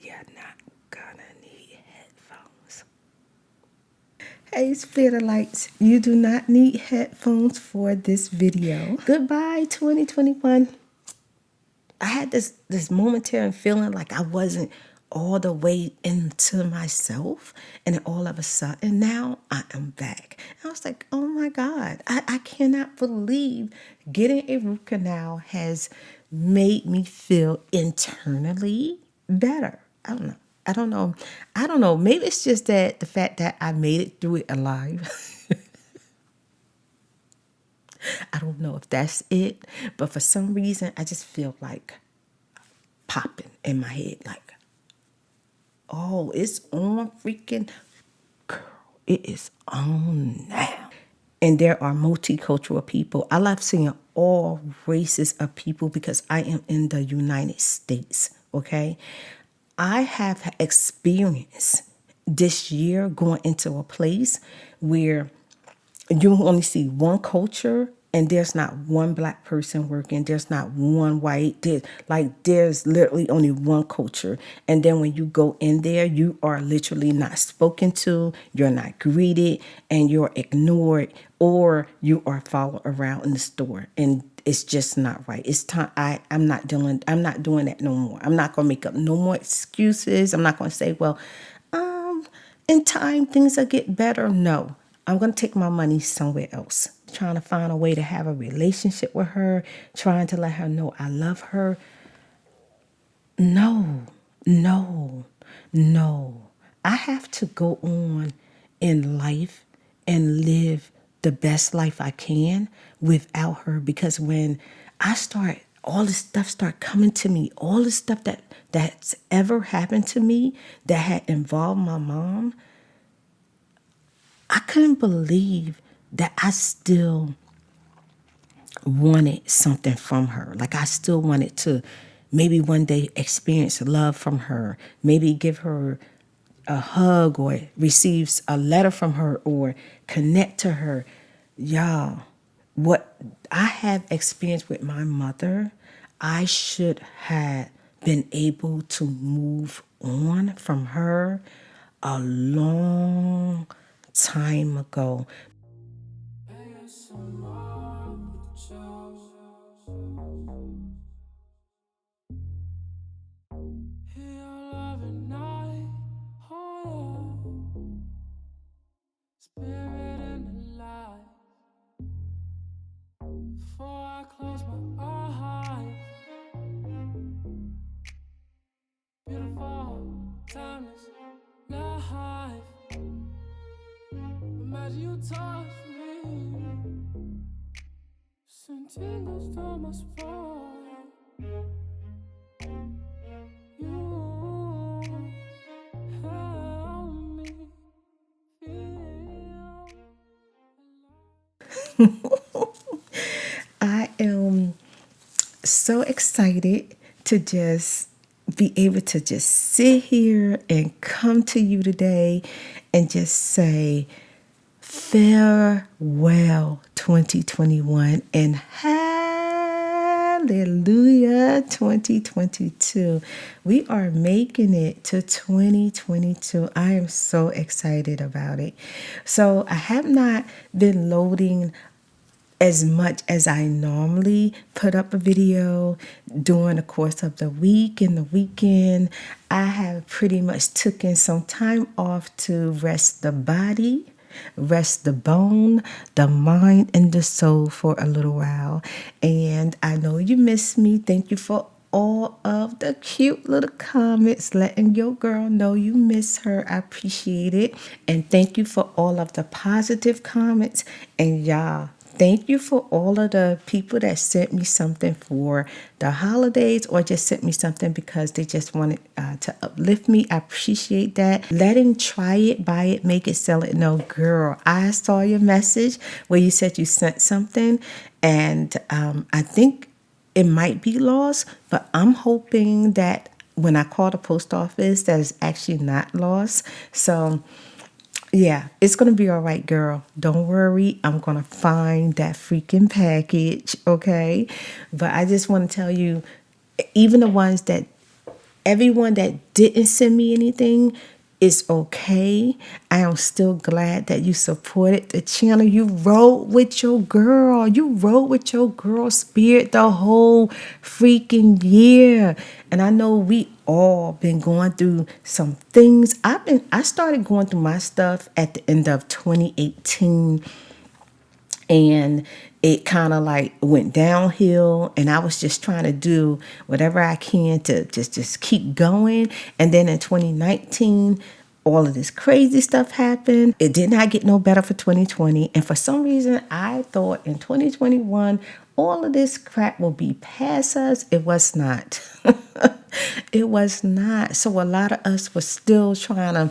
you're not gonna need headphones. Hey, Spitterlights, you do not need headphones for this video. Goodbye, 2021. I had this momentary feeling like I wasn't all the way into myself, and then all of a sudden now I am back. I was like, oh my God, I cannot believe getting a root canal has made me feel internally better. I don't know. I don't know. Maybe it's just that the fact that I made it through it alive. I don't know if that's it, but for some reason, I just feel like popping in my head. Like, oh, it's on freaking, girl, it is on now. And there are multicultural people. I love seeing all races of people because I am in the United States, okay? I have experienced this year going into a place where you only see one culture and there's not one black person working. There's not one white. There's literally only one culture. And then when you go in there, you are literally not spoken to, you're not greeted, and you're ignored, or you are followed around in the store. And it's just not right. It's time. I'm not doing that no more. I'm not gonna make up no more excuses. I'm not gonna say, well, in time things will get better. No. I'm going to take my money somewhere else. Trying to find a way to have a relationship with her, trying to let her know I love her. No. I have to go on in life and live the best life I can without her, because when all this stuff start coming to me, all the stuff that's ever happened to me that had involved my mom, I couldn't believe that I still wanted something from her. Like I still wanted to maybe one day experience love from her, maybe give her a hug or receive a letter from her or connect to her. Y'all, what I have experienced with my mother, I should have been able to move on from her a long time ago. Before I close my eyes, beautiful, timeless life. Imagine you touch me, send tingles down my spine. You help me feel I am so excited to just be able to just sit here and come to you today and just say farewell 2021 and hallelujah 2022. We are making it to 2022. I am so excited about it. So I have not been loading as much as I normally put up a video during the course of the week and the weekend. I have pretty much taken some time off to rest the body, rest the bone, the mind, and the soul for a little while. And I know you miss me. Thank you for all of the cute little comments letting your girl know you miss her. I appreciate it. And thank you for all of the positive comments. And y'all, thank you for all of the people that sent me something for the holidays or just sent me something because they just wanted to uplift me. I appreciate that. Letting try it, buy it, make it, sell it. No, girl, I saw your message where you said you sent something, and I think it might be lost, but I'm hoping that when I call the post office, that is actually not lost. So yeah, it's going to be all right, girl. Don't worry. I'm going to find that freaking package, okay? But I just want to tell you, even the ones that Everyone that didn't send me anything, it's okay. I am still glad that you supported the channel. You rode with your girl. You rode with your girl Spirit the whole freaking year. And I know we all been going through some things. I started going through my stuff at the end of 2018, and it kind of like went downhill, and I was just trying to do whatever I can to just keep going. And then in 2019, all of this crazy stuff happened. It did not get no better for 2020, and for some reason I thought in 2021 all of this crap will be past us. It was not. It was not. So a lot of us were still trying to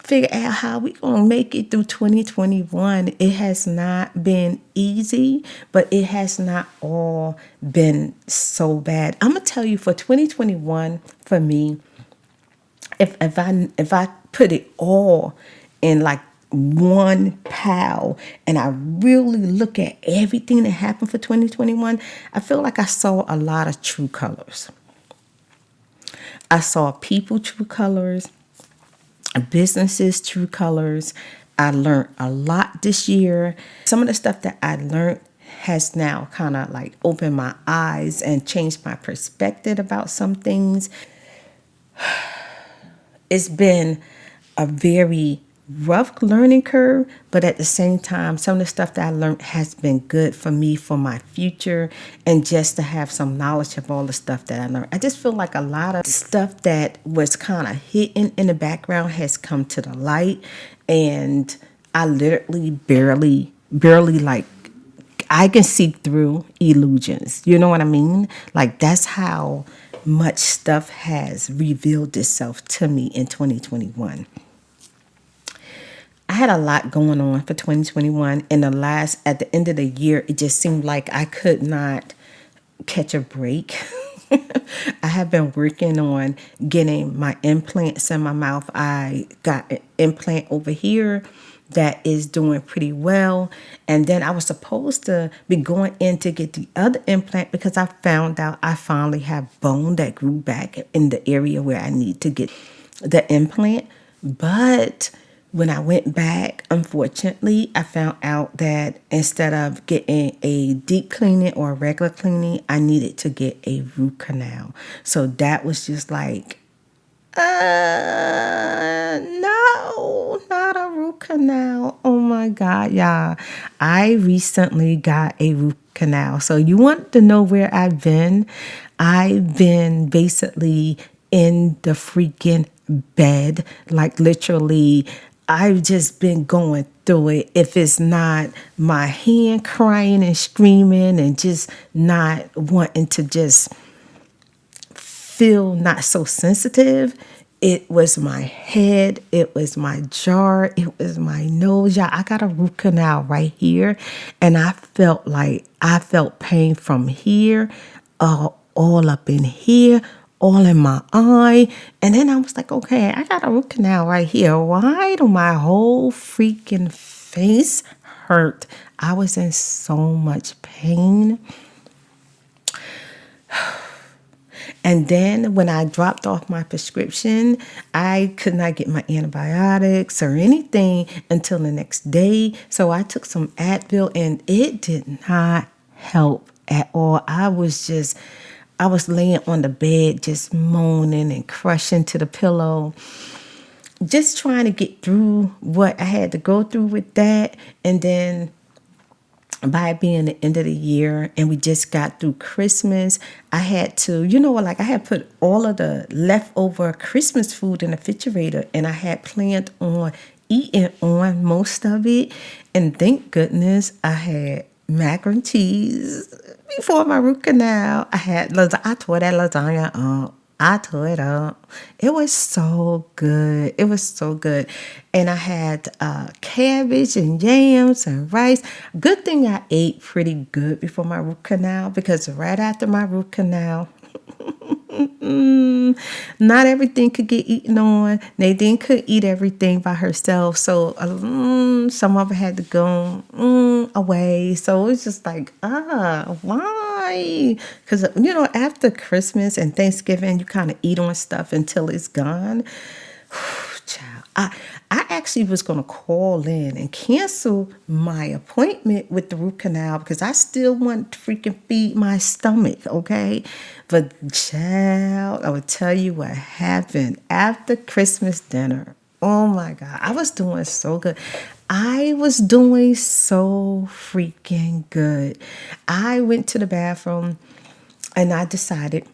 figure out how we gonna make it through 2021. It has not been easy, but it has not all been so bad. I'm gonna tell you, for 2021, for me, if I put it all in like one pile and I really look at everything that happened for 2021, I feel like I saw a lot of true colors. I saw people true colors, businesses true colors. I learned a lot this year. Some of the stuff that I learned has now kind of like opened my eyes and changed my perspective about some things. It's been a very rough learning curve, but at the same time, some of the stuff that I learned has been good for me for my future, and just to have some knowledge of all the stuff that I learned. I just feel like a lot of stuff that was kind of hidden in the background has come to the light, and I literally barely like, I can see through illusions. You know what I mean? Like, that's how much stuff has revealed itself to me in 2021. I had a lot going on for 2021. At the end of the year, it just seemed like I could not catch a break. I have been working on getting my implants in my mouth. I got an implant over here that is doing pretty well. And then I was supposed to be going in to get the other implant because I found out I finally have bone that grew back in the area where I need to get the implant. But when I went back, unfortunately, I found out that instead of getting a deep cleaning or a regular cleaning, I needed to get a root canal. So that was just like, no, not a root canal. Oh my God, y'all. I recently got a root canal. So you want to know where I've been? I've been basically in the freaking bed, like literally. I've just been going through it. If it's not my hand crying and screaming and just not wanting to just feel not so sensitive, it was my head, it was my jaw, it was my nose. Yeah, I got a root canal right here, and I felt pain from here, all up in here, all in my eye. And then I was like, okay, I got a root canal right here. Why do my whole freaking face hurt? I was in so much pain. And then when I dropped off my prescription, I could not get my antibiotics or anything until the next day. So I took some Advil, and it did not help at all. I was laying on the bed just moaning and crushing to the pillow, just trying to get through what I had to go through with that. And then by being the end of the year and we just got through Christmas, I had to, I had put all of the leftover Christmas food in the refrigerator, and I had planned on eating on most of it. And thank goodness I had mac and cheese before my root canal. I tore that lasagna up. I tore it up. It was so good. It was so good. And I had cabbage and yams and rice. Good thing I ate pretty good before my root canal, because right after my root canal, Not everything could get eaten on. Nadine could eat everything by herself, so some of it had to go away. So it's just like, why? Because after Christmas and Thanksgiving, you kind of eat on stuff until it's gone. Child, I actually was gonna call in and cancel my appointment with the root canal because I still want to freaking feed my stomach, okay? But child, I would tell you what happened after Christmas dinner. Oh my God, I was doing so good. I was doing so freaking good. I went to the bathroom and I decided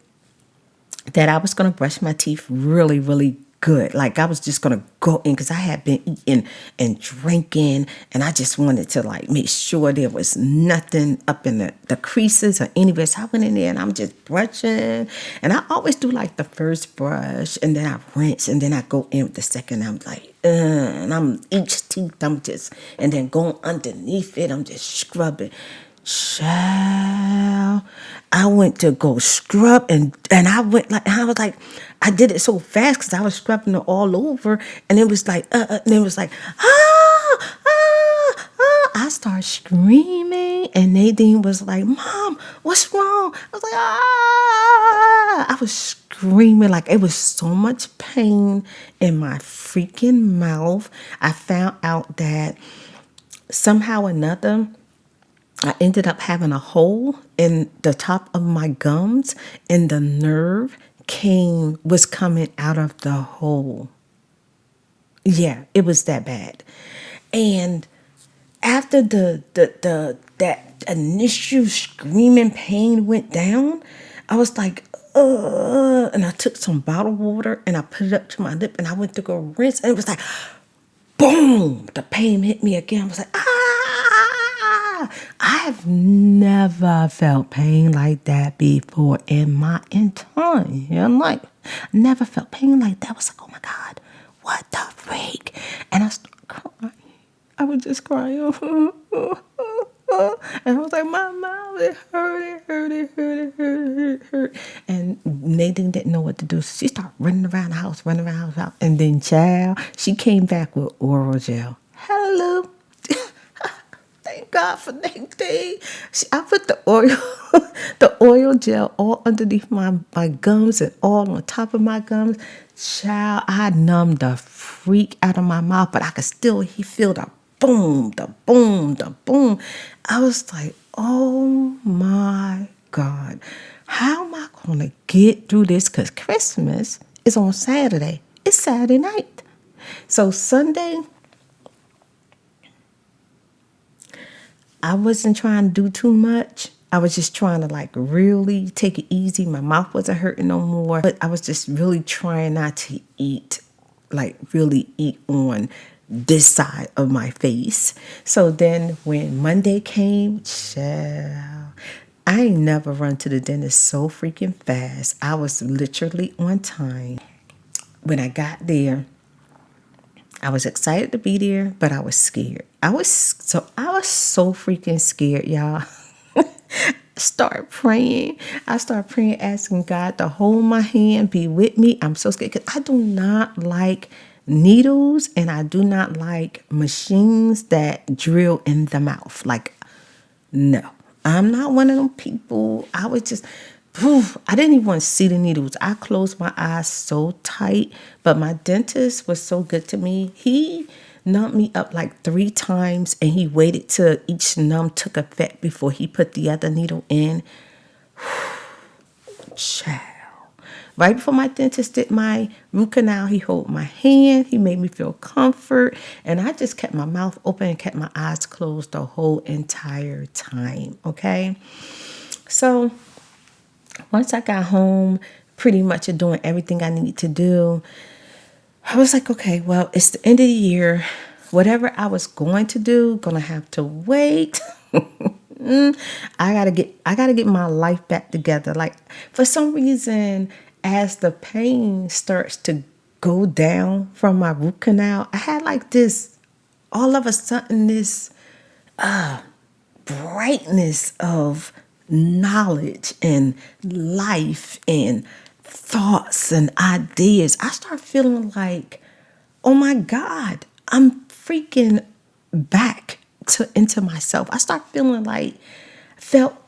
that I was going to brush my teeth really, really good. Like I was just going to go in because I had been eating and drinking and I just wanted to like make sure there was nothing up in the creases or anywhere. So I went in there and I'm just brushing. And I always do like the first brush and then I rinse and then I go in with the second. I'm like, and I'm each tooth, I'm just, and then going underneath it, I'm just scrubbing. Child, I went to go scrub and I went like I was like I did it so fast because I was scrubbing it all over and it was like and it was like I started screaming and Nadine was like, "Mom, what's wrong?" I was like, I was screaming like it was so much pain in my freaking mouth. I found out that somehow or another I ended up having a hole in the top of my gums and the nerve was coming out of the hole. Yeah, it was that bad. And after that initial screaming pain went down, I was like, and I took some bottled water and I put it up to my lip and I went to go rinse and it was like, boom, the pain hit me again. I was like, I have never felt pain like that before in my entire life. Never felt pain like that. I was like, oh my God, what the freak? And I started crying. I was just crying. And I was like, my mouth, it hurt. And Nathan didn't know what to do. So she started running around the house. And then, child, she came back with oral gel. Hello. Thank God for Nadine. I put the oil gel all underneath my gums and all on top of my gums. Child, I numbed the freak out of my mouth, but I could still feel the boom, the boom, the boom. I was like, oh my God, how am I going to get through this? Because Christmas is on Saturday. It's Saturday night. So Sunday, I wasn't trying to do too much. I was just trying to like really take it easy. My mouth wasn't hurting no more. But I was just really trying not to eat, like really eat on this side of my face. So then when Monday came, child, I ain't never run to the dentist so freaking fast. I was literally on time. When I got there, I was excited to be there, but I was scared. I was so freaking scared, y'all. Start praying. I start praying, asking God to hold my hand, be with me. I'm so scared because I do not like needles and I do not like machines that drill in the mouth. Like, no, I'm not one of them people. I was just, I didn't even want to see the needles. I closed my eyes so tight, but my dentist was so good to me. He numbed me up like 3 times and he waited till each numb took effect before he put the other needle in. Child. Right before my dentist did my root canal, he held my hand. He made me feel comfort. And I just kept my mouth open and kept my eyes closed the whole entire time. Okay. So once I got home, pretty much doing everything I needed to do, I was like, okay, well, it's the end of the year. Whatever I was going to do, gonna have to wait. I gotta get my life back together. Like for some reason, as the pain starts to go down from my root canal, I had like this, all of a sudden, this brightness of knowledge and life and thoughts and ideas, I start feeling like, oh my God, I'm freaking back to into myself. I start feeling like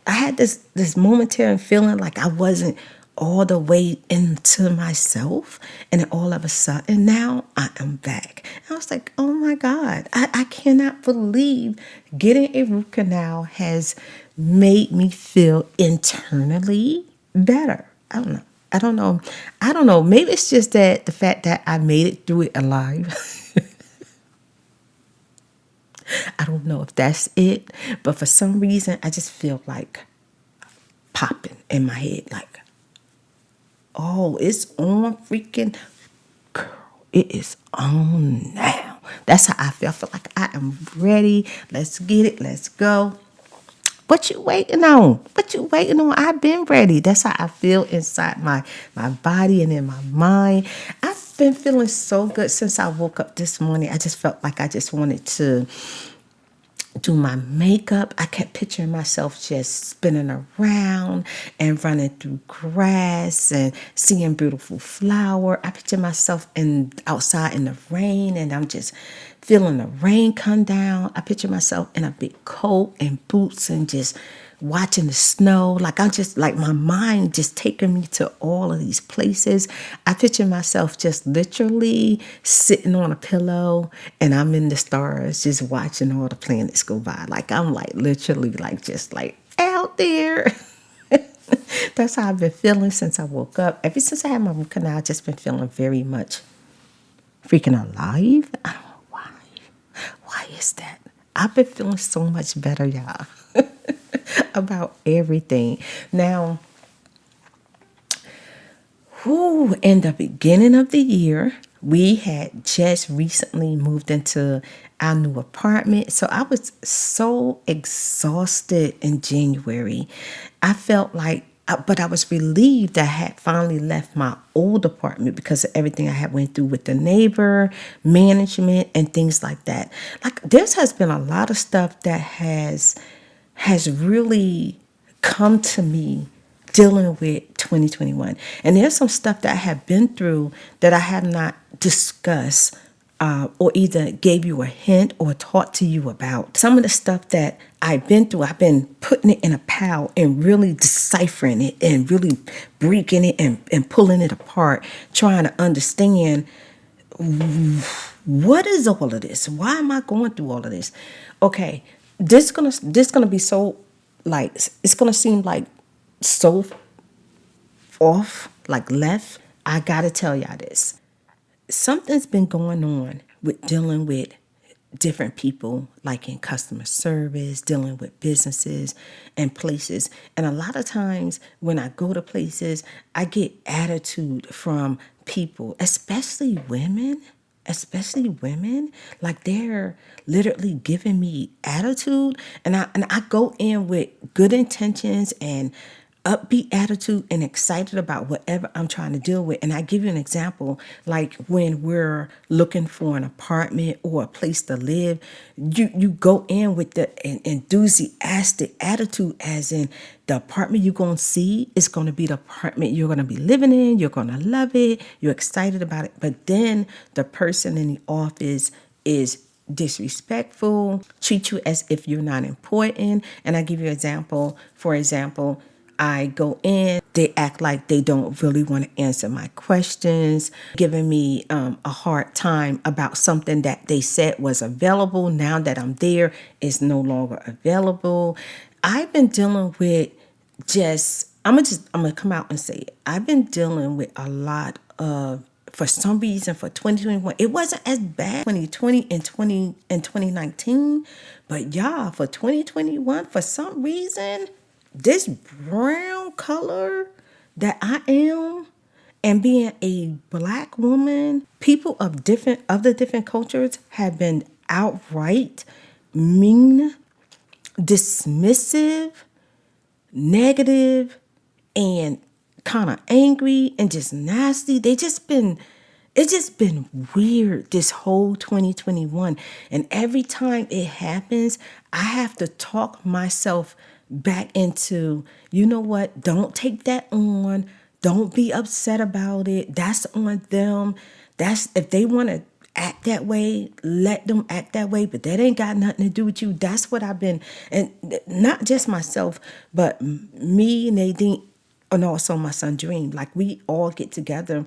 I had this momentary feeling like I wasn't all the way into myself, and then all of a sudden now I am back. And I was like, oh my God, I cannot believe getting a root canal has made me feel internally better. I don't know. I don't know. I don't know. Maybe it's just that the fact that I made it through it alive. I don't know if that's it, but for some reason, I just feel like popping in my head, like, oh, it's on freaking, girl, it is on now. That's how I feel. I feel like I am ready. Let's get it. Let's go. What you waiting on? What you waiting on? I've been ready. That's how I feel inside my body and in my mind. I've been feeling so good since I woke up this morning. I just felt like I just wanted to do my makeup. I kept picturing myself just spinning around and running through grass and seeing beautiful flower. I picture myself outside in the rain, and I'm just feeling the rain come down. I picture myself in a big coat and boots and just watching the snow. Like I'm just like my mind just taking me to all of these places. I picture myself just literally sitting on a pillow and I'm in the stars just watching all the planets go by. Like I'm like literally like just like out there. That's how I've been feeling since I woke up. Ever since I had my root canal, I've just been feeling very much freaking alive. I don't know why. Why is that? I've been feeling so much better, y'all. About everything. Now, in the beginning of the year, we had just recently moved into our new apartment. So I was so exhausted in January. I felt like, but I was relieved that I had finally left my old apartment because of everything I had went through with the neighbor, management, and things like that. Like this has been a lot of stuff that has really come to me dealing with 2021. And there's some stuff that I have been through that I have not discussed or either gave you a hint or talked to you about. Some of the stuff that I've been through, I've been putting it in a pile and really deciphering it and really breaking it and pulling it apart, trying to understand what is all of this? Why am I going through all of this? Okay, this gonna be so like it's gonna seem like so off, like left. I gotta tell y'all this. Something's been going on with dealing with different people, like in customer service, dealing with businesses and places. And a lot of times when I go to places, I get attitude from people, especially women, like they're literally giving me attitude, and I go in with good intentions and upbeat attitude and excited about whatever I'm trying to deal with. And I give you an example, like when we're looking for an apartment or a place to live, you go in with the enthusiastic attitude, as in the apartment you're going to see is going to be the apartment you're going to be living in. You're going to love it. You're excited about it. But then the person in the office is disrespectful, treat you as if you're not important. And I give you an example. For example, I go in, they act like they don't really want to answer my questions, giving me a hard time about something that they said was available. Now that I'm there, it's no longer available. I've been dealing with I'm gonna come out and say it. I've been dealing with a lot of, for some reason, for 2021, it wasn't as bad 2020 and 2019, but y'all, for 2021, for some reason, this brown color that I am, and being a black woman, people of different cultures have been outright mean, dismissive, negative, and kind of angry and just nasty. It's just been weird this whole 2021. And every time it happens, I have to talk myself back into, you know what? Don't take that on. Don't be upset about it. That's on them. That's if they want to act that way, let them act that way, but that ain't got nothing to do with you. That's what I've been, and not just myself, but me, Nadine, and also my son Dream. Like we all get together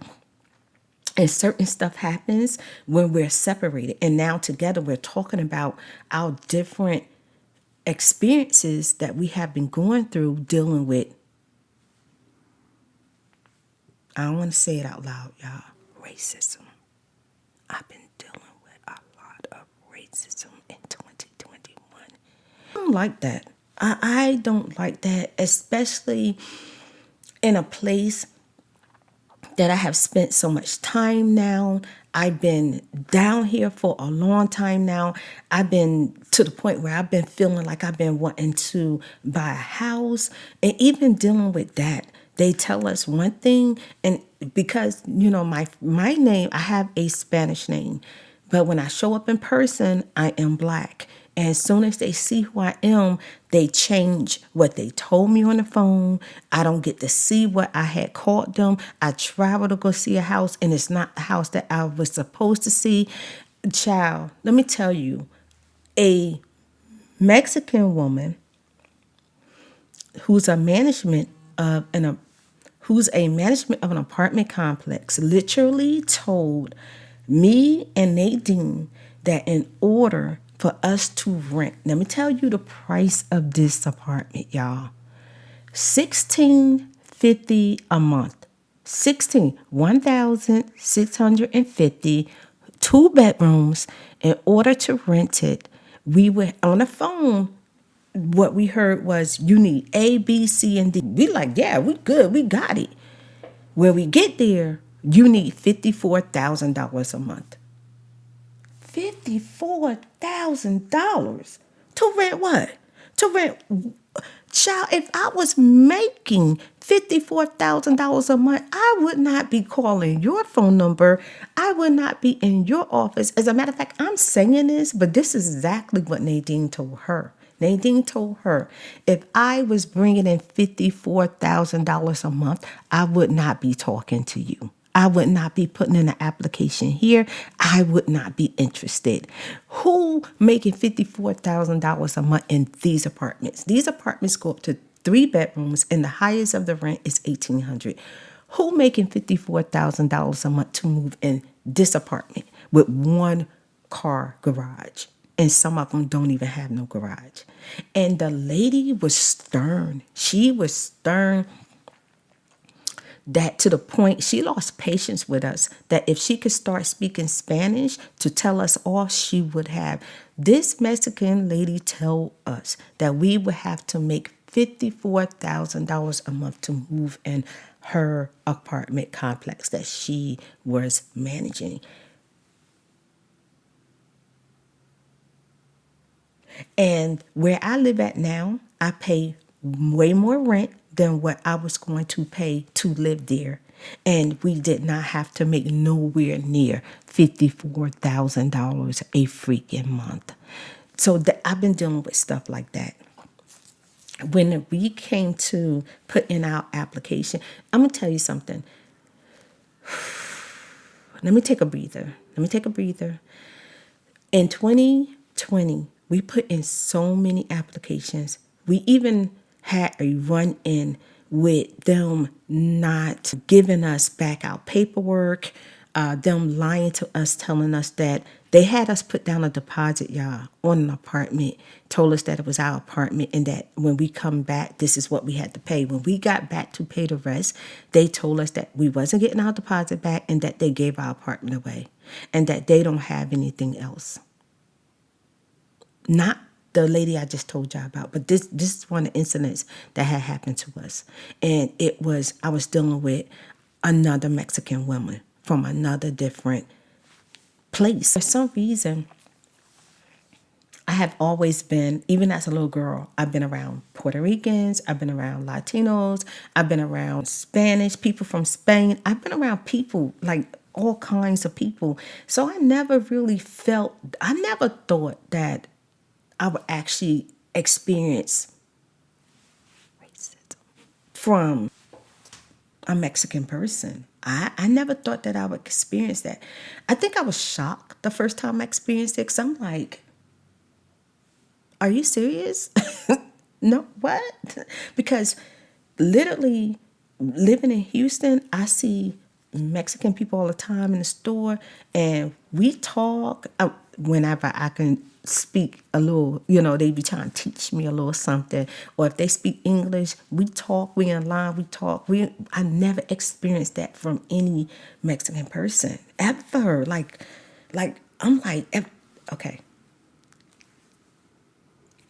and certain stuff happens when we're separated. And now together we're talking about our different experiences that we have been going through dealing with. I don't want to say it out loud, y'all. Racism. I've been dealing with a lot of racism in 2021. I don't like that. I don't like that, especially in a place that I have spent so much time now. I've been down here for a long time now. I've been to the point where I've been feeling like I've been wanting to buy a house, and even dealing with that. They tell us one thing, and because my name, I have a Spanish name, but when I show up in person, I am Black. And as soon as they see who I am, they change what they told me on the phone. I don't get to see what I had called them. I travel to go see a house, and it's not the house that I was supposed to see. Child, let me tell you, a Mexican woman who's a management of an apartment complex literally told me and Nadine that in order for us to rent, let me tell you the price of this apartment, y'all. $1,650 a month. 1,650, 2 bedrooms. In order to rent it, we were on the phone. What we heard was you need A, B, C, and D. We like, yeah, we good, we got it. When we get there, you need $54,000 a month. $54,000 to rent what? To rent, child. If I was making $54,000 a month, I would not be calling your phone number. I would not be in your office. As a matter of fact, I'm saying this, but this is exactly what Nadine told her. Nadine told her, if I was bringing in $54,000 a month, I would not be talking to you. I would not be putting in an application here. I would not be interested. Who making $54,000 a month in these apartments? These apartments go up to 3 bedrooms, and the highest of the rent is $1,800. Who making $54,000 a month to move in this apartment with one car garage? And some of them don't even have no garage. And the lady was stern. She was stern, that to the point she lost patience with us, that if she could start speaking Spanish to tell us off, she would have. This Mexican lady told us that we would have to make $54,000 a month to move in her apartment complex that she was managing. And where I live at now, I pay way more rent than what I was going to pay to live there. And we did not have to make nowhere near $54,000 a freaking month. So I've been dealing with stuff like that. When we came to put in our application, I'm going to tell you something. Let me take a breather. In 2020, we put in so many applications. We even had a run-in with them not giving us back our paperwork, them lying to us, telling us that they had us put down a deposit, y'all, on an apartment, told us that it was our apartment and that when we come back, this is what we had to pay. When we got back to pay the rest, they told us that we wasn't getting our deposit back and that they gave our apartment away and that they don't have anything else. Not the lady I just told y'all about, but this is one of the incidents that had happened to us. And I was dealing with another Mexican woman from another different place. For some reason, I have always been, even as a little girl, I've been around Puerto Ricans, I've been around Latinos, I've been around Spanish, people from Spain. I've been around people, like all kinds of people. So I never thought that I would actually experience racism from a Mexican person. I never thought that I would experience that. I think I was shocked the first time I experienced it because I'm like, are you serious? No, what? Because literally living in Houston, I see Mexican people all the time in the store, and we talk whenever I can speak a little, they be trying to teach me a little something. Or if they speak English, we talk, we in line, we talk. I never experienced that from any Mexican person ever. I'm like, okay.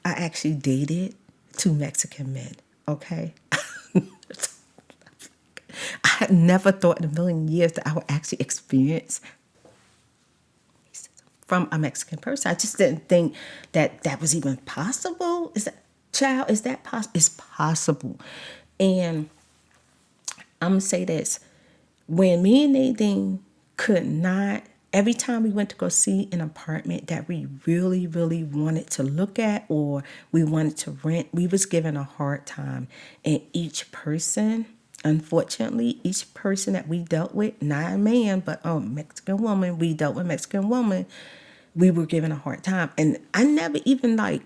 I actually dated two Mexican men, okay? I had never thought in a million years that I would actually experience from a Mexican person. I just didn't think that that was even possible. Is that possible? It's possible. And I'm going to say this. When me and Nadine could not, every time we went to go see an apartment that we really, really wanted to look at or we wanted to rent, we was given a hard time. And each person, unfortunately, each person that we dealt with, not a man, but a Mexican woman, we dealt with Mexican woman, we were given a hard time. And I never even I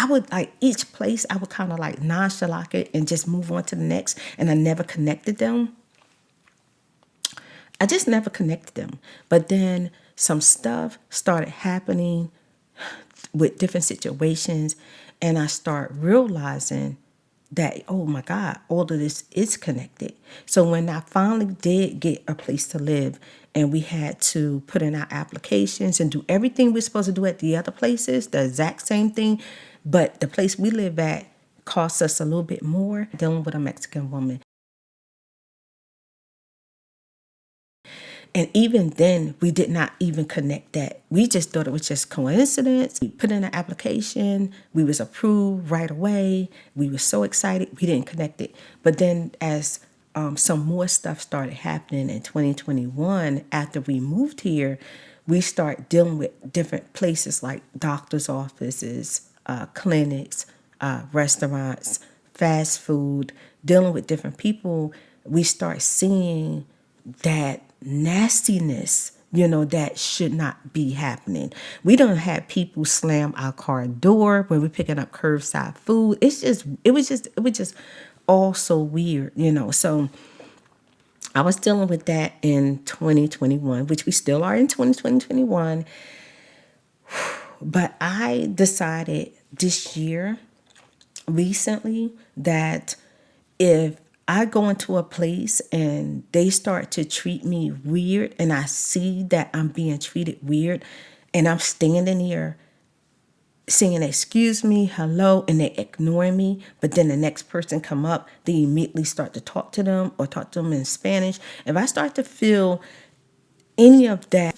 would like each place, I would kind of like nonchalant it and just move on to the next. And I never connected them. I just never connected them. But then some stuff started happening with different situations, and I start realizing that, oh my God, all of this is connected. So when I finally did get a place to live and we had to put in our applications and do everything we're supposed to do at the other places, the exact same thing, but the place we live at costs us a little bit more, dealing with a Mexican woman. And even then, we did not even connect that. We just thought it was just coincidence. We put in an application. We was approved right away. We were so excited. We didn't connect it. But then as some more stuff started happening in 2021, after we moved here, we start dealing with different places like doctor's offices, clinics, restaurants, fast food, dealing with different people. We start seeing that nastiness, that should not be happening. We don't have people slam our car door when we're picking up curbside food. It was just all so weird, So I was dealing with that in 2021, which we still are in 2021. But I decided this year, recently, that if I go into a place and they start to treat me weird and I see that I'm being treated weird and I'm standing here saying, excuse me, hello, and they ignore me, but then the next person come up, they immediately start to talk to them or talk to them in Spanish. If I start to feel any of that,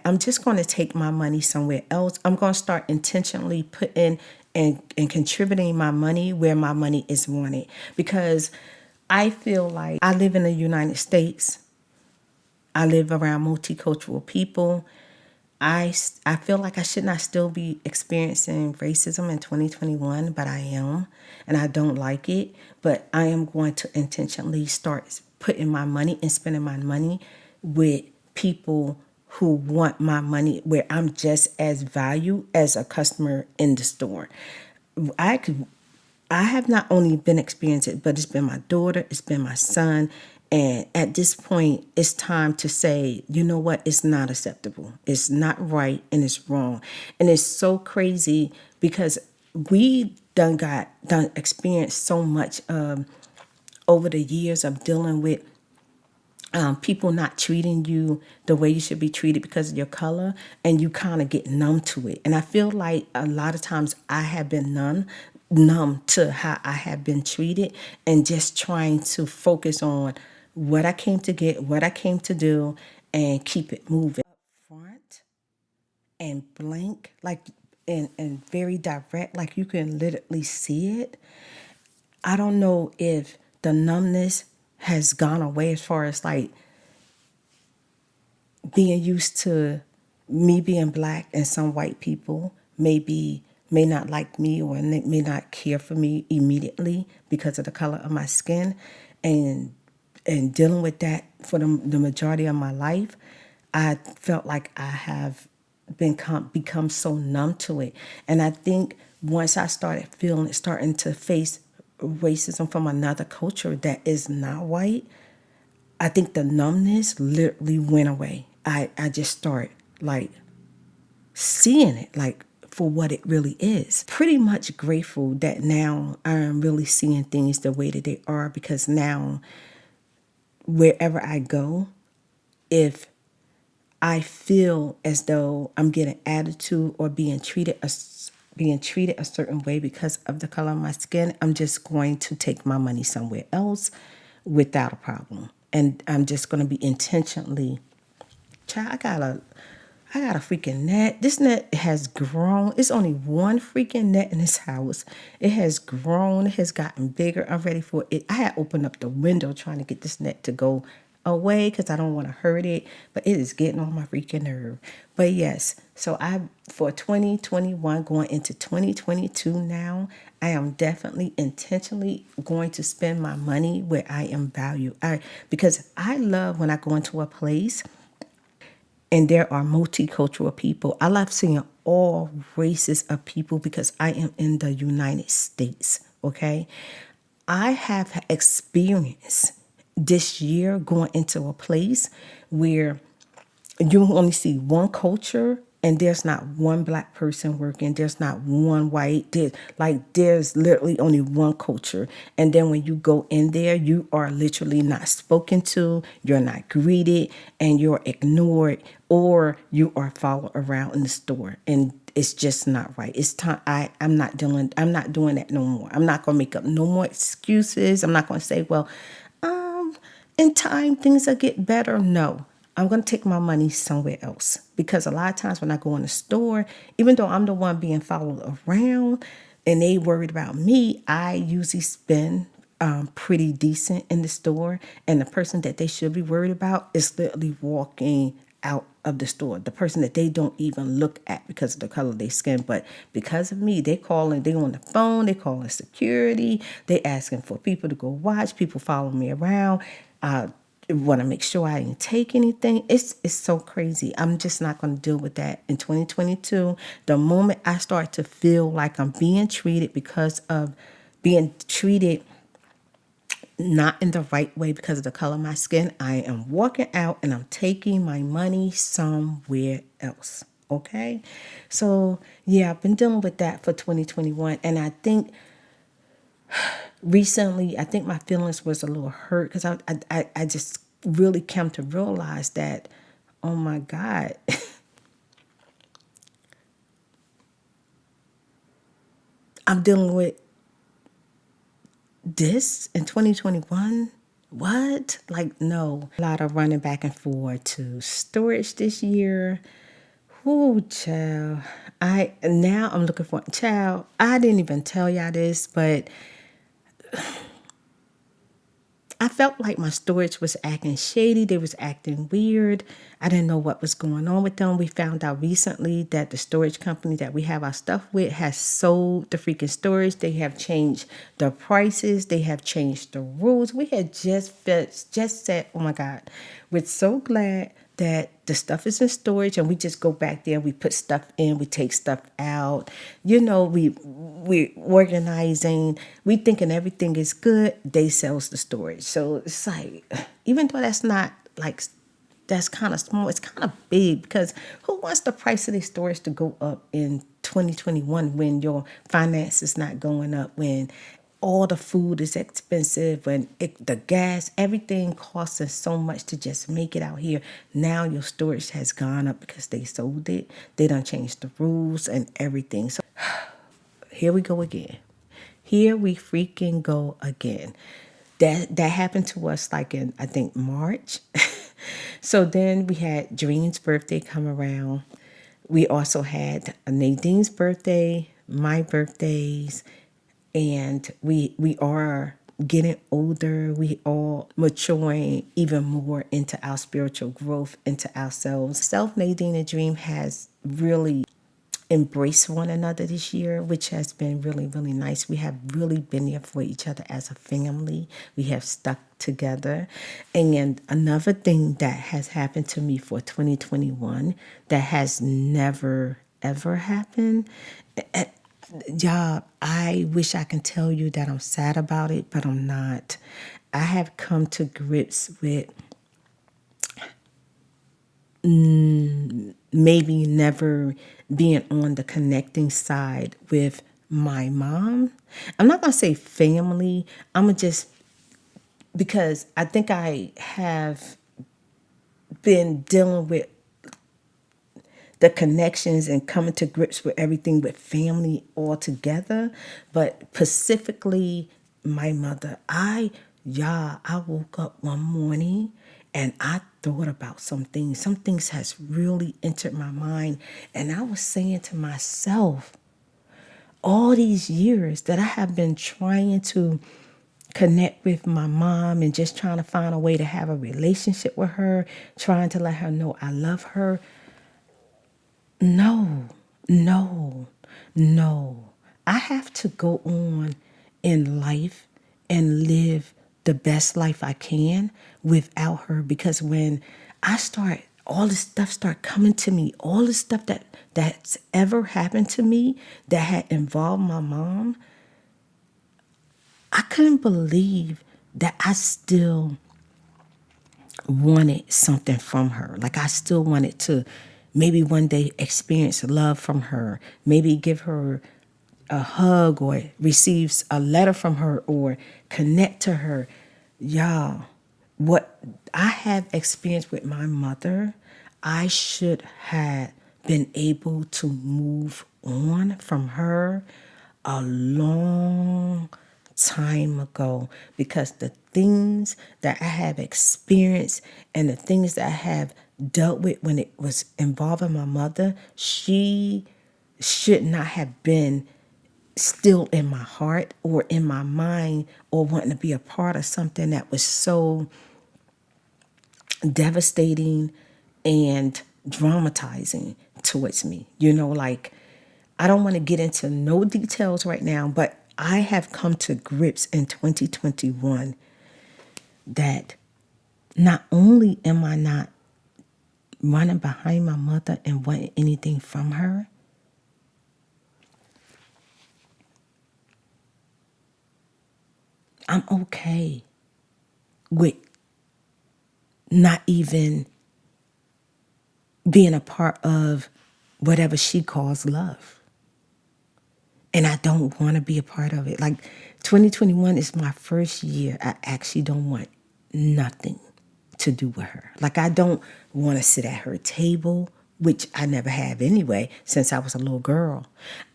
I'm just going to take my money somewhere else. I'm going to start intentionally putting and contributing my money where my money is wanted, because I feel like I live in the United States. I live around multicultural people. I feel like I should not still be experiencing racism in 2021, but I am, and I don't like it. But I am going to intentionally start putting my money and spending my money with people who want my money, where I'm just as valued as a customer in the store. I have not only been experiencing it, but it's been my daughter, it's been my son. And at this point, it's time to say, you know what? It's not acceptable. It's not right, and it's wrong. And it's so crazy because we done experienced so much over the years of dealing with people not treating you the way you should be treated because of your color, and you kind of get numb to it. And I feel like a lot of times I have been numb to how I have been treated, and just trying to focus on what I came to get, what I came to do, and keep it moving. Up front and blank, like and very direct, like you can literally see it. I don't know if the numbness has gone away as far as like being used to me being black and some white people maybe may not like me or may not care for me immediately because of the color of my skin, and dealing with that for the majority of my life, I felt like I have become so numb to it. And I think once I starting to face racism from another culture that is not white, I think the numbness literally went away. I just started like seeing it like for what it really is. Pretty much grateful that now I'm really seeing things the way that they are, because now wherever I go, if I feel as though I'm getting attitude or being treated a certain way because of the color of my skin, I'm just going to take my money somewhere else without a problem. And I'm just going to be intentionally, child, I got a freaking net. This net has grown. It's only one freaking net in this house. It has grown. It has gotten bigger. I'm ready for it. I had opened up the window trying to get this net to go away because I don't want to hurt it, but it is getting on my freaking nerve. But yes, so for 2021 going into 2022 now, I am definitely intentionally going to spend my money where I am valued. Because I love when I go into a place and there are multicultural people. I love seeing all races of people because I am in the United States, okay? I have experienced this year going into a place where you only see one culture and there's not one black person working, there's not one white, there's literally only one culture. And then when you go in there, you are literally not spoken to, you're not greeted, and you're ignored, or you are followed around in the store. And it's just not right. It's time. I'm not doing that no more. I'm not gonna make up no more excuses. I'm not gonna say, well, in time things will get better. No, I'm going to take my money somewhere else, because a lot of times when I go in the store, even though I'm the one being followed around and they worried about me, I usually spend pretty decent in the store, and the person that they should be worried about is literally walking out of the store. The person that they don't even look at because of the color of their skin, but because of me, they calling, they on the phone, they calling security, they asking for people to go watch, people following me around. Want to make sure I didn't take anything. It's so crazy. I'm just not going to deal with that in 2022. The moment I start to feel like I'm being treated because of being treated not in the right way because of the color of my skin, I am walking out and I'm taking my money somewhere else. Okay? So, yeah, I've been dealing with that for 2021. And I think recently, I think my feelings was a little hurt because I just really came to realize that, oh my God, I'm dealing with this in 2021. What? Like, no. A lot of running back and forth to storage this year. Ooh, child. Now I'm looking for, child, I didn't even tell y'all this, but I felt like my storage was acting shady. They was acting weird. I didn't know what was going on with them. We found out recently that the storage company that we have our stuff with has sold the freaking storage. They have changed the prices. They have changed the rules. We had just said, oh my God, we're so glad that the stuff is in storage and we just go back there, we put stuff in, we take stuff out. You know, we're organizing, we thinking everything is good, they sells the storage. So it's like, even though that's not like, that's kind of small, it's kind of big, because who wants the price of their storage to go up in 2021 when your finance is not going up, when all the food is expensive, when the gas, everything costs us so much to just make it out here. Now your storage has gone up because they sold it. They done changed the rules and everything. So here we go again. Here we freaking go again. That happened to us like in, I think, March. So then we had Dream's birthday come around. We also had Nadine's birthday, my birthdays, and we are getting older. We all maturing even more into our spiritual growth, into ourselves. Self Nadine and Dream has really embrace one another this year, which has been really, really nice. We have really been there for each other as a family. We have stuck together. And another thing that has happened to me for 2021 that has never, ever happened. Y'all, I wish I can tell you that I'm sad about it, but I'm not. I have come to grips with maybe never being on the connecting side with my mom. I'm not going to say family. I'm going to just, because I think I have been dealing with the connections and coming to grips with everything with family altogether, but specifically my mother. I woke up one morning and I thought about some things. Some things has really entered my mind, and I was saying to myself, all these years that I have been trying to connect with my mom and just trying to find a way to have a relationship with her, trying to let her know I love her. No, no, no. I have to go on in life and live the best life I can without her, because when I start, all this stuff start coming to me, all the stuff that's ever happened to me that had involved my mom, I couldn't believe that I still wanted something from her. Like I still wanted to maybe one day experience love from her, maybe give her a hug or receive a letter from her or connect to her. Y'all, what I have experienced with my mother, I should have been able to move on from her a long time ago, because the things that I have experienced and the things that I have dealt with when it was involving my mother, she should not have been still in my heart or in my mind or wanting to be a part of something that was so devastating and dramatizing towards me. Like, I don't want to get into no details right now, but I have come to grips in 2021 that not only am I not running behind my mother and wanting anything from her, I'm okay with not even being a part of whatever she calls love. And I don't want to be a part of it. Like, 2021 is my first year I actually don't want nothing to do with her. Like, I don't want to sit at her table, which I never have anyway since I was a little girl.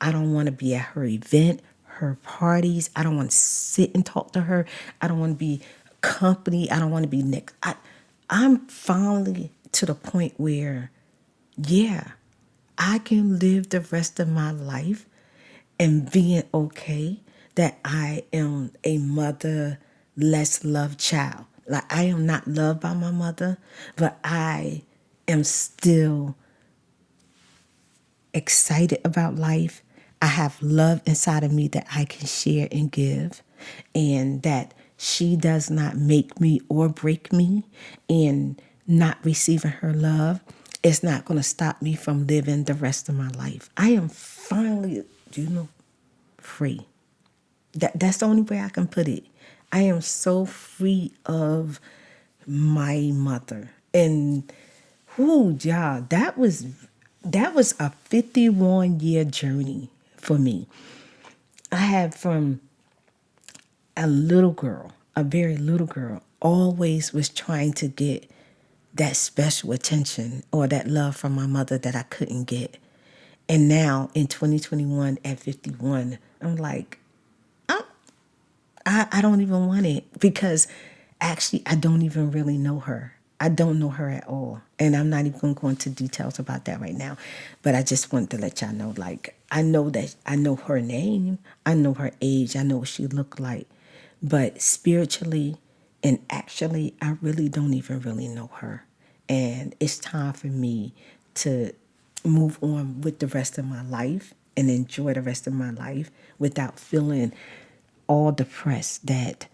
I don't want to be at her event, her parties. I don't want to sit and talk to her. I don't want to be company. I don't want to be next. I'm finally to the point where, yeah, I can live the rest of my life and being okay that I am a mother less loved child. Like, I am not loved by my mother, but I am still excited about life. I have love inside of me that I can share and give, and that she does not make me or break me. And not receiving her love is not going to stop me from living the rest of my life. I am finally, free. That's the only way I can put it. I am so free of my mother. And y'all, that was a 51-year journey for me. I had, from a little girl, a very little girl, always was trying to get that special attention or that love from my mother that I couldn't get. And now in 2021 at 51, I'm like, I don't even want it, because actually I don't even really know her. I don't know her at all. And I'm not even going to go into details about that right now. But I just wanted to let y'all know, like, I know that I know her name. I know her age. I know what she looked like. But spiritually and actually, I really don't even really know her. And it's time for me to move on with the rest of my life and enjoy the rest of my life without feeling all depressed that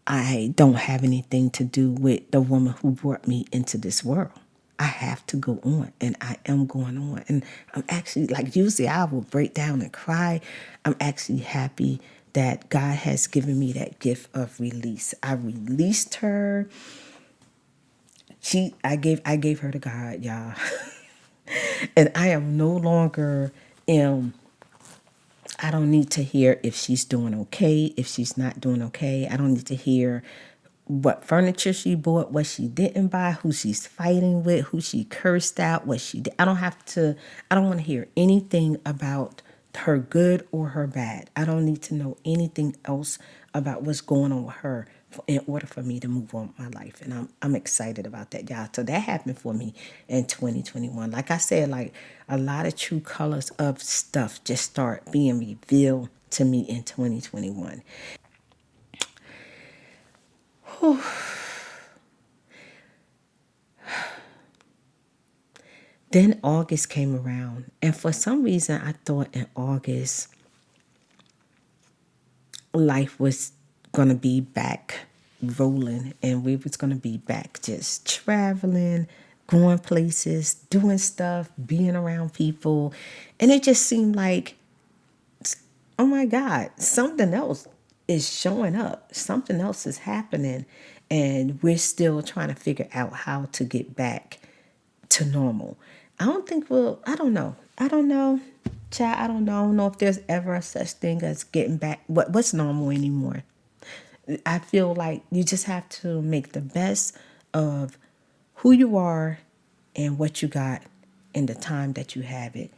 I don't have anything to do with the woman who brought me into this world. I have to go on, and I am going on. And I'm actually, like, usually I will break down and cry. I'm actually happy that God has given me that gift of release. I released her. I gave her to God, y'all. And I am no longer I don't need to hear if she's doing okay, if she's not doing okay. I don't need to hear what furniture she bought, what she didn't buy, who she's fighting with, who she cursed out, what she did. I don't want to hear anything about her good or her bad. I don't need to know anything else about what's going on with her in order for me to move on with my life. And I'm excited about that, y'all. So that happened for me in 2021. Like I said, like a lot of true colors of stuff just start being revealed to me in 2021. Then August came around, and for some reason, I thought in August life was gonna be back rolling, and we was gonna be back just traveling, going places, doing stuff, being around people, and it just seemed like, oh my God, something else is showing up, something else is happening, and we're still trying to figure out how to get back to normal. I don't know. I don't know. Child, I don't know. I don't know if there's ever a such thing as getting back. What's normal anymore? I feel like you just have to make the best of who you are and what you got in the time that you have it.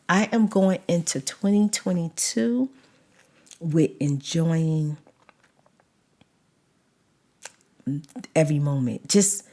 I am going into 2022 with enjoying every moment. Just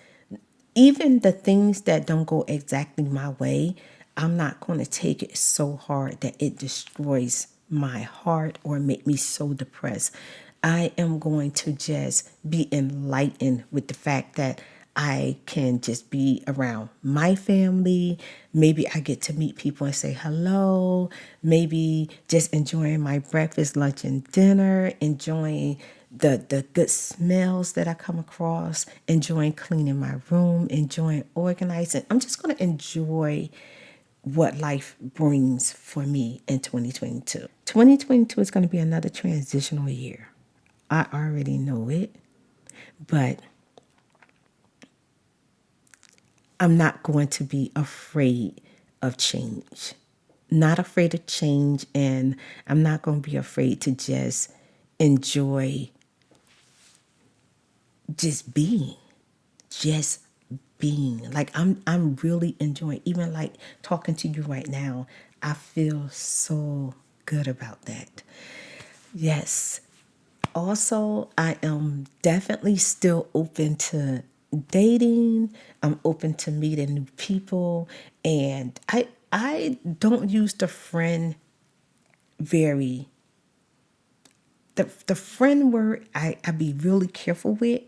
even the things that don't go exactly my way, I'm not going to take it so hard that it destroys my heart or make me so depressed. I am going to just be enlightened with the fact that I can just be around my family. Maybe I get to meet people and say hello. Maybe just enjoying my breakfast, lunch, and dinner, enjoying the good smells that I come across, enjoying cleaning my room, enjoying organizing. I'm just going to enjoy what life brings for me in 2022. 2022 is going to be another transitional year. I already know it, but I'm not going to be afraid of change. Not afraid of change, and I'm not going to be afraid to just enjoy just being. Just being. Like I'm really enjoying, even like talking to you right now. I feel so good about that. Yes. Also, I am definitely still open to dating. I'm open to meeting new people, and I don't use the friend very the friend word I be really careful with,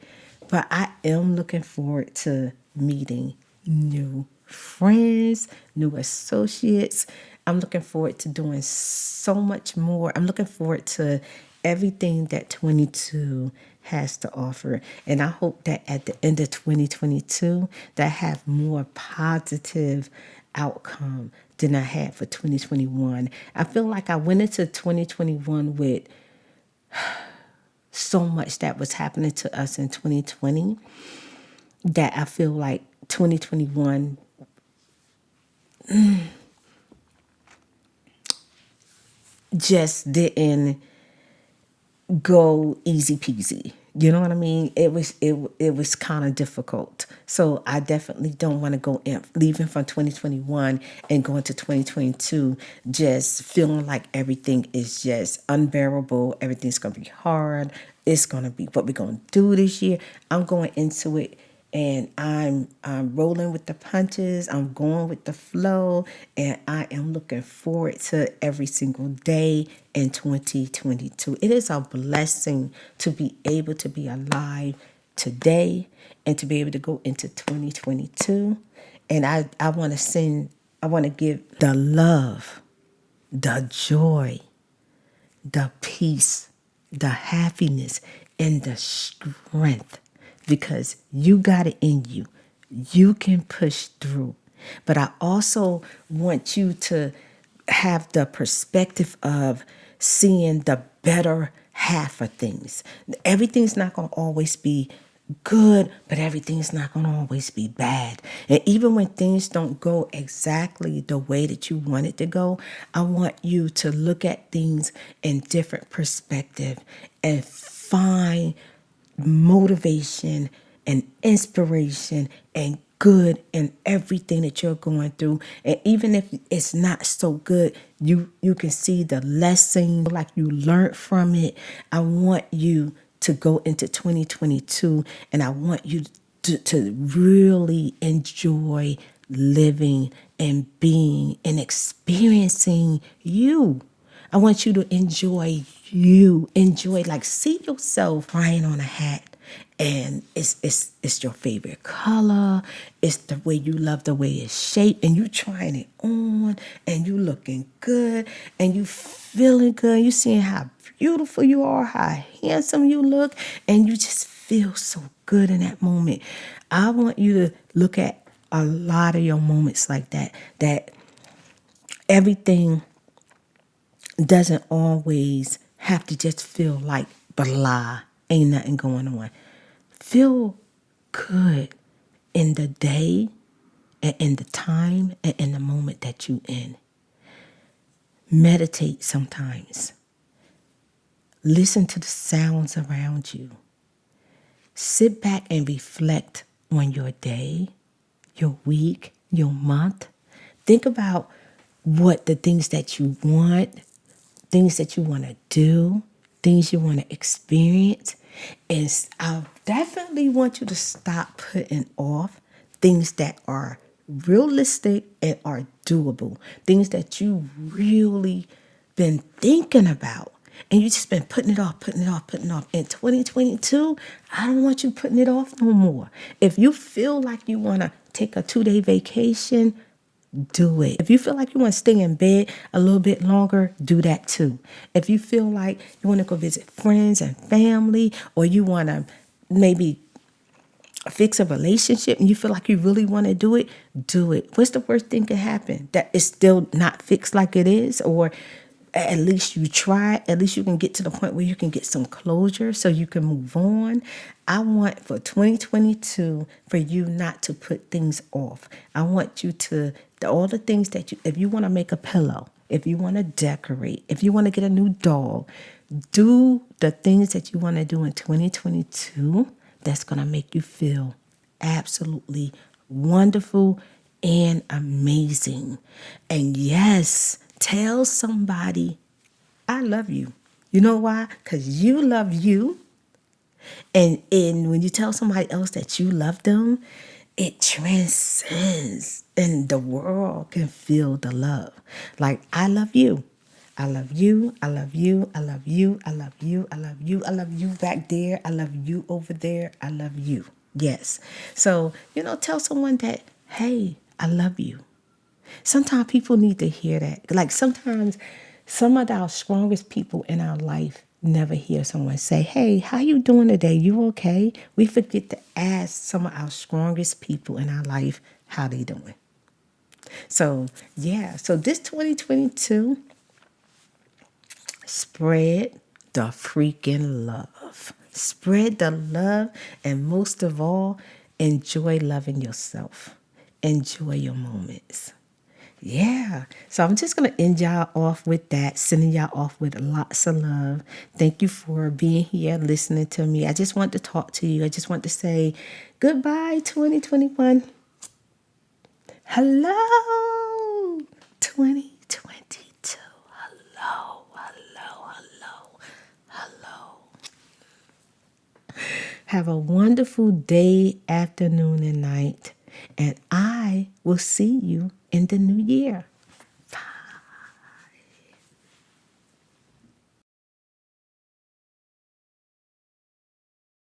but I am looking forward to meeting new friends, new associates. I'm looking forward to doing so much more. I'm looking forward to everything that 22 has to offer. And I hope that at the end of 2022 that I have more positive outcome than I had for 2021. I feel like I went into 2021 with so much that was happening to us in 2020 that I feel like 2021 just didn't go easy peasy. You know what I mean? It was kind of difficult. So I definitely don't want to go in, leaving from 2021 and going to 2022 just feeling like everything is just unbearable. Everything's going to be hard. It's going to be what we're going to do this year. I'm going into it and I'm rolling with the punches. I'm going with the flow, and I am looking forward to every single day in 2022. It is a blessing to be able to be alive today and to be able to go into 2022 And I want to I want to give the love, the joy, the peace, the happiness, and the strength, because you got it in you. You can push through. But I also want you to have the perspective of seeing the better half of things. Everything's not going to always be good, but everything's not going to always be bad. And even when things don't go exactly the way that you want it to go, I want you to look at things in different perspective and find motivation and inspiration and good in everything that you're going through. And even if it's not so good, you can see the lesson, like you learned from it. I want you to go into 2022, and I want you to really enjoy living and being and experiencing you. I want you to enjoy you. Enjoy, like, see yourself trying on a hat, and it's your favorite color. It's the way you love the way it's shaped, and you trying it on, and you looking good, and you feeling good. You seeing how beautiful you are, how handsome you look, and you just feel so good in that moment. I want you to look at a lot of your moments like that, that everything doesn't always have to just feel like blah, ain't nothing going on. Feel good in the day and in the time and in the moment that you in. Meditate sometimes. Listen to the sounds around you. Sit back and reflect on your day, your week, your month. Think about what the things that you want, things that you want to do, things you want to experience. And I definitely want you to stop putting off things that are realistic and are doable, things that you really been thinking about. And you just been putting it off, putting it off, putting it off. In 2022, I don't want you putting it off no more. If you feel like you want to take a 2-day vacation, do it. If you feel like you want to stay in bed a little bit longer, do that too. If you feel like you want to go visit friends and family, or you want to maybe fix a relationship and you feel like you really want to do it, do it. What's the worst thing can happen? That it's still not fixed like it is, or at least you try. At least you can get to the point where you can get some closure so you can move on. I want for 2022 for you not to put things off. I want you to, all the things that you, if you want to make a pillow, if you want to decorate, if you want to get a new doll, do the things that you want to do in 2022 that's going to make you feel absolutely wonderful and amazing. And yes, tell somebody, I love you. You know why? Because you love you. And when you tell somebody else that you love them, it transcends and the world can feel the love. Like, I love you. I love you. I love you. I love you. I love you. I love you. I love you back there. I love you over there. I love you. Yes. So, tell someone that, hey, I love you. Sometimes people need to hear that. Like, sometimes some of our strongest people in our life never hear someone say, hey, how you doing today? You okay? We forget to ask some of our strongest people in our life how they doing. So, yeah. So this 2022, spread the freaking love. Spread the love, and most of all, enjoy loving yourself. Enjoy your moments. Yeah. So I'm just going to end y'all off with that, sending y'all off with lots of love. Thank you for being here, listening to me. I just want to talk to you. I just want to say goodbye, 2021. Hello, 2022. Hello, hello, hello, hello. Have a wonderful day, afternoon, and night. And I will see you in the new year.